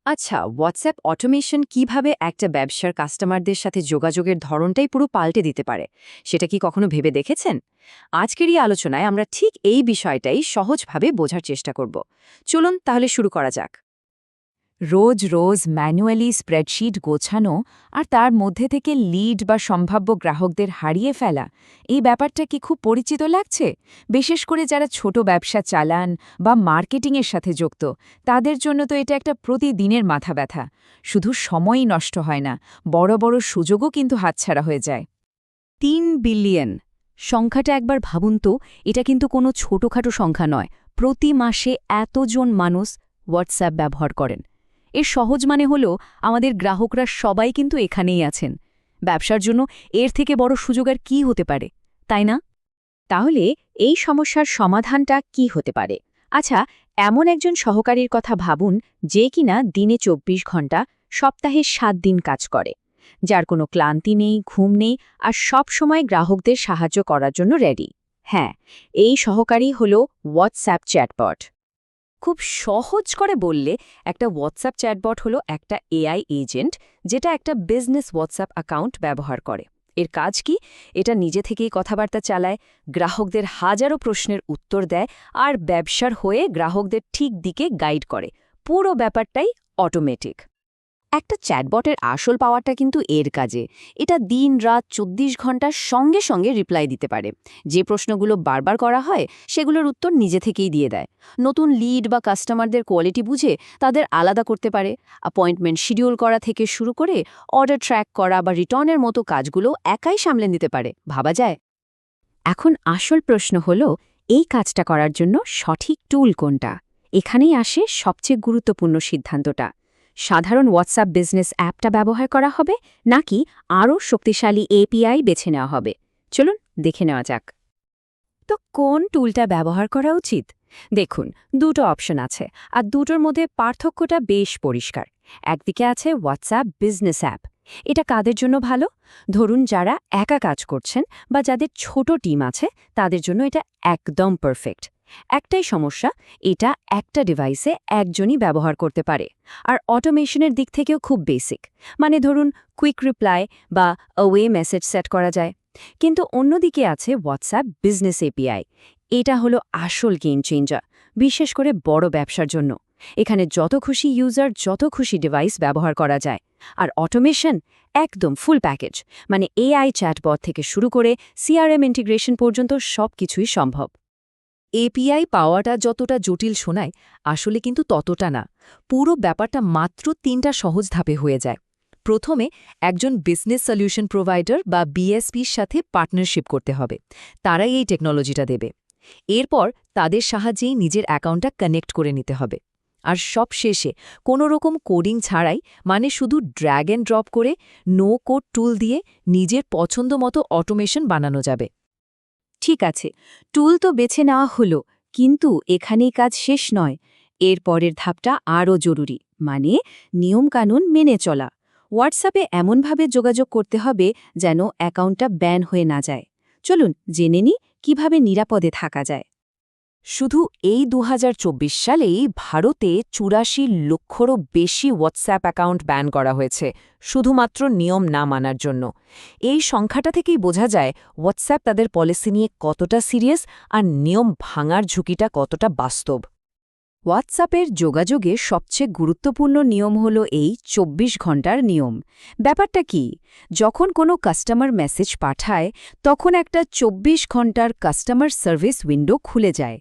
আচ্ছা, WhatsApp automation কিভাবে একটা ব্যবসার কাস্টমারদের সাথে যোগাযোগের ধরনটাই পুরো পাল্টে দিতে পারে সেটা কি কখনো ভেবে দেখেছেন? আজকের এই আলোচনায় আমরা ঠিক এই বিষয়টাই সহজভাবে বোঝার চেষ্টা করব। চলুন তাহলে শুরু করা যাক। রোজ রোজ ম্যানুয়ালি স্প্রেডশিট গোছানো আর তার মধ্যে থেকে লিড বা সম্ভাব্য গ্রাহকদের হারিয়ে ফেলা, এই ব্যাপারটা কি খুব পরিচিত লাগছে? বিশেষ করে যারা ছোট ব্যবসা চালান বা মার্কেটিংয়ের সাথে যুক্ত, তাদের জন্য তো এটা একটা প্রতিদিনের মাথা ব্যথা। শুধু সময়ই নষ্ট হয় না, বড় বড় সুযোগও কিন্তু হাতছাড়া হয়ে যায়। 3 বিলিয়ন সংখ্যাটা একবার ভাবুন তো, এটা কিন্তু কোনো ছোটখাটো সংখ্যা নয়। প্রতি মাসে এতজন মানুষ হোয়াটসঅ্যাপ ব্যবহার করেন। এর সহজ মানে হলো আমাদের গ্রাহকরা সবাই কিন্তু এখানেই আছেন। ব্যবসার জন্য এর থেকে বড় সুযোগ আর কী হতে পারে, তাই না? তাহলে এই সমস্যার সমাধানটা কি হতে পারে? আচ্ছা, এমন একজন সহকারীর কথা ভাবুন যে কিনা দিনে ২৪ ঘন্টা, সপ্তাহে ৭ দিন কাজ করে, যার কোনো ক্লান্তি নেই, ঘুম নেই, আর সব সময় গ্রাহকদের সাহায্য করার জন্য রেডি। হ্যাঁ, এই সহকারী হল হোয়াটসঅ্যাপ চ্যাটবট। খুব সহজ করে বললে, একটা হোয়াটসঅ্যাপ চ্যাটবট হলো একটা এআই এজেন্ট যেটা একটা বিজনেস হোয়াটসঅ্যাপ অ্যাকাউন্ট ব্যবহার করে। এর কাজ কি? এটা নিজে থেকেই কথাবার্তা চালায়, গ্রাহকদের হাজারো প্রশ্নের উত্তর দেয়, আর ব্যবসার হয়ে গ্রাহকদের ঠিক দিকে গাইড করে। পুরো ব্যাপারটাই অটোমেটিক। একটা চ্যাটবটের আসল পাওয়ারটা কিন্তু এর কাজে। এটা দিন-রাত ২৪ ঘন্টার সঙ্গে সঙ্গে রিপ্লাই দিতে পারে। যে প্রশ্নগুলো বারবার করা হয় সেগুলোর উত্তর নিজে থেকেই দিয়ে দেয়। নতুন লিড বা কাস্টমারদের কোয়ালিটি বুঝে তাদের আলাদা করতে পারে। অ্যাপয়েন্টমেন্ট শিডিউল করা থেকে শুরু করে অর্ডার ট্র্যাক করা বা রিটার্নের মতো কাজগুলো একাই সামলে নিতে পারে। ভাবা যায়? এখন আসল প্রশ্ন হলো, এই কাজটা করার জন্য সঠিক টুল কোনটা? এখানেই আসে সবচেয়ে গুরুত্বপূর্ণ সিদ্ধান্তটা। সাধারণ হোয়াটসঅ্যাপ বিজনেস অ্যাপটা ব্যবহার করা হবে, নাকি আরও শক্তিশালী এপিআই বেছে নেওয়া হবে? চলুন দেখে নেওয়া যাক। তো কোন টুলটা ব্যবহার করা উচিত? দেখুন, দুটো অপশন আছে, আর দুটোর মধ্যে পার্থক্যটা বেশ পরিষ্কার। একদিকে আছে হোয়াটসঅ্যাপ বিজনেস অ্যাপ। এটা কাদের জন্য ভালো? ধরুন যারা একা কাজ করছেন বা যাদের ছোট টিম আছে, তাদের জন্য এটা একদম পারফেক্ট। একটাই সমস্যা, এটা একটা ডিভাইসে একজনই ব্যবহার করতে পারে। আর অটোমেশনের দিক থেকেও খুব বেসিক, মানে ধরুন কুইক রিপ্লাই বা অ্যাওয়ে মেসেজ সেট করা যায়। কিন্তু অন্যদিকে আছে হোয়াটসঅ্যাপ বিজনেস এপিআই। এটা হলো আসল গেম চেঞ্জার, বিশেষ করে বড় ব্যবসার জন্য। এখানে যত খুশি ইউজার, যত খুশি ডিভাইস ব্যবহার করা যায়। আর অটোমেশন একদম ফুল প্যাকেজ, মানে এআই চ্যাটবট থেকে শুরু করে সিআরএম ইন্টিগ্রেশন পর্যন্ত সব কিছুই সম্ভব। এপিআই পাওয়াটা যতটা জটিল শোনায়, আসলে কিন্তু ততটা না। পুরো ব্যাপারটা মাত্র ৩টা সহজ ধাপে হয়ে যায়। প্রথমে একজন বিজনেস সলিউশন প্রোভাইডার বা বিএসপির সাথে পার্টনারশিপ করতে হবে। তারাই এই টেকনোলজিটা দেবে। এরপর তাদের সাহায্যেই নিজের অ্যাকাউন্টটা কানেক্ট করে নিতে হবে। আর সব শেষে কোনো রকম কোডিং ছাড়াই, মানে শুধু ড্র্যাগ অ্যান্ড ড্রপ করে নো কোড টুল দিয়ে নিজের পছন্দ মতো অটোমেশন বানানো যাবে। ঠিক আছে, টুল তো বেছে নেওয়া হলো, কিন্তু এখানেই কাজ শেষ নয়। এর পরের ধাপটা আরও জরুরি, মানে নিয়মকানুন মেনে চলা। হোয়াটসঅ্যাপে এমনভাবে যোগাযোগ করতে হবে যেন অ্যাকাউন্টটা ব্যান হয়ে না যায়। চলুন জেনে নিই কিভাবে নিরাপদে থাকা যায়। শুধু এই ২০২৪ সালেই ভারতে ৮৪ লক্ষেরও বেশি হোয়াটসঅ্যাপ অ্যাকাউন্ট ব্যান করা হয়েছে, শুধুমাত্র নিয়ম না মানার জন্য। এই সংখ্যাটা থেকেই বোঝা যায় হোয়াটসঅ্যাপ তাদের পলিসি নিয়ে কতটা সিরিয়াস আর নিয়ম ভাঙার ঝুঁকিটা কতটা বাস্তব। হোয়াটসঅ্যাপের যোগাযোগে সবচেয়ে গুরুত্বপূর্ণ নিয়ম হলো এই ২৪ ঘন্টার নিয়ম। ব্যাপারটা কি? যখন কোনো কাস্টমার মেসেজ পাঠায়, তখন একটা ২৪ ঘন্টার কাস্টমার সার্ভিস উইন্ডো খুলে যায়।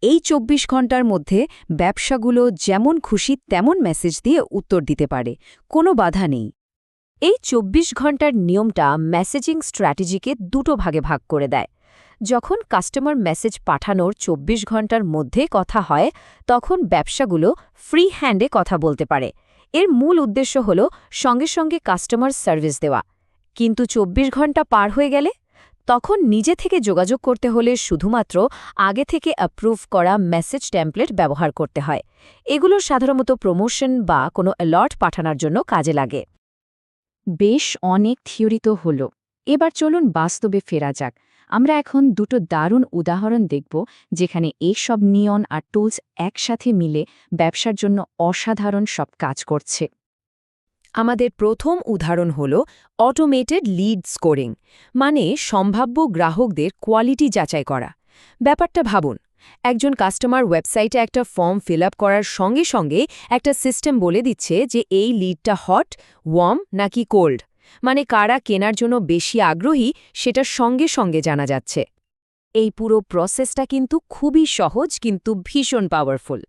এই ২৪ ঘন্টার মধ্যে ব্যবসাগুলো যেমন খুশি তেমন মেসেজ দিয়ে উত্তর দিতে পারে, কোনো বাধা নেই। এই ২৪ ঘন্টার নিয়মটা মেসেজিং স্ট্র্যাটেজিকে দুটো ভাগে ভাগ করে দেয়। যখন কাস্টমার মেসেজ পাঠানোর ২৪ ঘন্টার মধ্যে কথা হয়, তখন ব্যবসাগুলো ফ্রি হ্যান্ডে কথা বলতে পারে। এর মূল উদ্দেশ্য হল সঙ্গে সঙ্গে কাস্টমার সার্ভিস দেওয়া। কিন্তু ২৪ ঘন্টা পার হয়ে গেলে, তখন নিজে থেকে যোগাযোগ করতে হলে শুধুমাত্র আগে থেকে অ্যাপ্রুভ করা মেসেজ টেমপ্লেট ব্যবহার করতে হয়। এগুলো সাধারণত প্রমোশন বা কোনো অ্যালার্ট পাঠানোর জন্য কাজে লাগে। বেশ অনেক থিওরি তো হলো, এবার চলুন বাস্তবে ফেরা যাক। আমরা এখন দুটো দারুণ উদাহরণ দেখব যেখানে এইসব নিয়ন আর টুলস একসাথে মিলে ব্যবসার জন্য অসাধারণ সব কাজ করছে। আমাদের প্রথম উদাহরণ হল অটোমেটেড লিড স্কোরিং, মানে সম্ভাব্য গ্রাহকদের কোয়ালিটি যাচাই করা। ব্যাপারটা ভাবুন, একজন কাস্টমার ওয়েবসাইটে একটা ফর্ম ফিল আপ করার সঙ্গে সঙ্গে একটা সিস্টেম বলে দিচ্ছে যে এই লিডটা হট, ওয়ার্ম নাকি কোল্ড, মানে কারা কেনার জন্য বেশি আগ্রহী সেটার সঙ্গে সঙ্গে জানা যাচ্ছে। এই পুরো প্রসেসটা কিন্তু খুবই সহজ কিন্তু ভীষণ পাওয়ারফুল।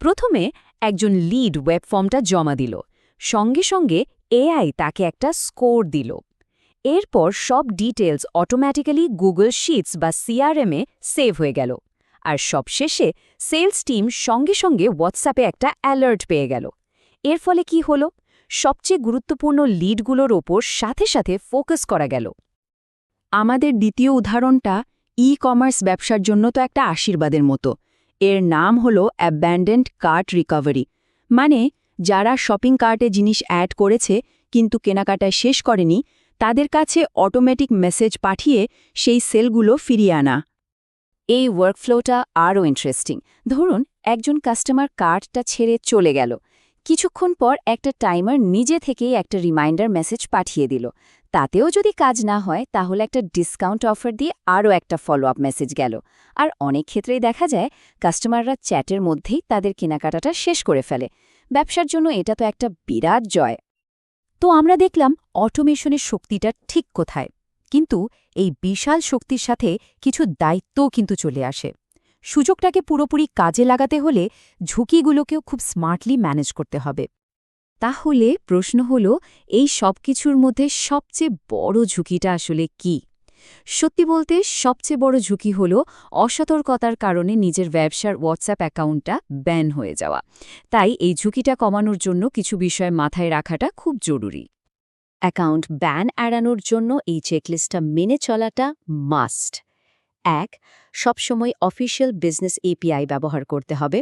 প্রথমে একজন লিড ওয়েব ফর্মটা জমা দিল, সঙ্গে সঙ্গে এআই তাকে একটা স্কোর দিল। এরপর সব ডিটেলস অটোম্যাটিক্যালি গুগল শিটস বা সিআরএমে সেভ হয়ে গেল। আর সবশেষে সেলস টিম সঙ্গে সঙ্গে হোয়াটসঅ্যাপে একটা অ্যালার্ট পেয়ে গেল। এর ফলে কি হলো? সবচেয়ে গুরুত্বপূর্ণ লিডগুলোর ওপর সাথে সাথে ফোকাস করা গেল। আমাদের দ্বিতীয় উদাহরণটা ই কমার্স ব্যবসার জন্য তো একটা আশীর্বাদের মতো। এর নাম হলো অ্যাব্যান্ডেন্ড কার্ট রিকভারি, মানে যারা শপিং কার্টে জিনিস অ্যাড করেছে কিন্তু কেনাকাটায় শেষ করেনি, তাদের কাছে অটোমেটিক মেসেজ পাঠিয়ে সেই সেলগুলো ফিরিয়ে আনা। এই ওয়ার্কফ্লোটা আরও ইন্টারেস্টিং। ধরুন একজন কাস্টমার কার্টটা ছেড়ে চলে গেল, কিছুক্ষণ পর একটা টাইমার নিজে থেকেই একটা রিমাইন্ডার মেসেজ পাঠিয়ে দিল। তাতেও যদি কাজ না হয় তাহলে একটা ডিসকাউন্ট অফার দিয়ে আরও একটা ফলো আপ মেসেজ গেল। আর অনেক ক্ষেত্রেই দেখা যায় কাস্টমাররা চ্যাটের মধ্যেই তাদের কেনাকাটাটা শেষ করে ফেলে। ব্যবসার জন্য এটা তো একটা বিরাট জয়। তো আমরা দেখলাম অটোমেশনের শক্তিটা ঠিক কোথায়, কিন্তু এই বিশাল শক্তির সাথে কিছু দায়িত্বও কিন্তু চলে আসে। সুযোগটাকে পুরোপুরি কাজে লাগাতে হলে ঝুঁকিগুলোকেও খুব স্মার্টলি ম্যানেজ করতে হবে। তাহলে প্রশ্ন হলো, এই সব কিছুর মধ্যে সবচেয়ে বড় ঝুঁকিটা আসলে কি? সত্যি বলতে সবচেয়ে বড় ঝুঁকি হলো অসতর্কতার কারণে নিজের ব্যবসার হোয়াটসঅ্যাপ অ্যাকাউন্টটা ব্যান হয়ে যাওয়া। তাই এই ঝুঁকিটা কমানোর জন্য কিছু বিষয় মাথায় রাখাটা খুব জরুরি। অ্যাকাউন্ট ব্যান এড়ানোর জন্য এই চেকলিস্টটা মেনে চলাটা মাস্ট। ১. সবসময় অফিসিয়াল বিজনেস এপিআই ব্যবহার করতে হবে।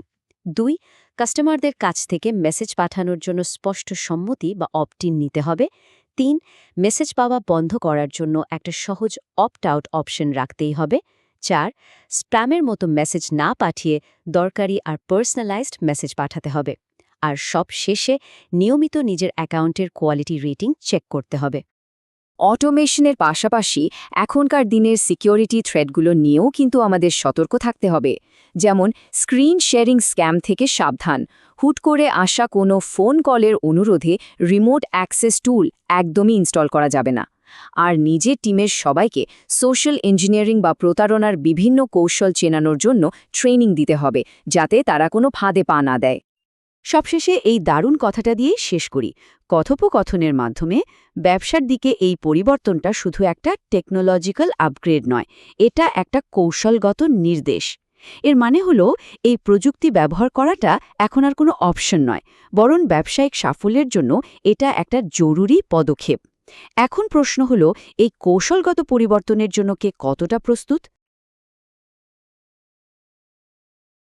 ২. কাস্টমারদের কাছ থেকে মেসেজ পাঠানোর জন্য স্পষ্ট সম্মতি বা অপটিন নিতে হবে। ৩. মেসেজ পাওয়া বন্ধ করার জন্য একটা সহজ অপ্ট আউট অপশন রাখতেই হবে। ৪. স্প্যামের মতো মেসেজ না পাঠিয়ে দরকারি আর পার্সোনালাইজড মেসেজ পাঠাতে হবে। আর সব শেষে নিয়মিত নিজের অ্যাকাউন্টের কোয়ালিটি রেটিং চেক করতে হবে। অটোমেশনের পাশাপাশি এখনকার দিনের সিকিউরিটি থ্রেটগুলো নিয়েও কিন্তু আমাদের সতর্ক থাকতে হবে। যেমন স্ক্রিন শেয়ারিং স্ক্যাম থেকে সাবধান। হুট করে আসা কোনো ফোন কলের অনুরোধে রিমোট অ্যাক্সেস টুল একদমই ইনস্টল করা যাবে না। আর নিজের টিমের সবাইকে সোশ্যাল ইঞ্জিনিয়ারিং বা প্রতারণার বিভিন্ন কৌশল চেনানোর জন্য ট্রেনিং দিতে হবে, যাতে তারা কোনো ফাঁদে পা না দেয়। সবশেষে এই দারুণ কথাটা দিয়েই শেষ করি। কথোপকথনের মাধ্যমে ব্যবসার দিকে এই পরিবর্তনটা শুধু একটা টেকনোলজিক্যাল আপগ্রেড নয়, এটা একটা কৌশলগত নির্দেশ। এর মানে হলো এই প্রযুক্তি ব্যবহার করাটা এখন আর কোনো অপশন নয়, বরং ব্যবসায়িক সাফল্যের জন্য এটা একটা জরুরি পদক্ষেপ। এখন প্রশ্ন হলো, এই কৌশলগত পরিবর্তনের জন্য কে কতটা প্রস্তুত?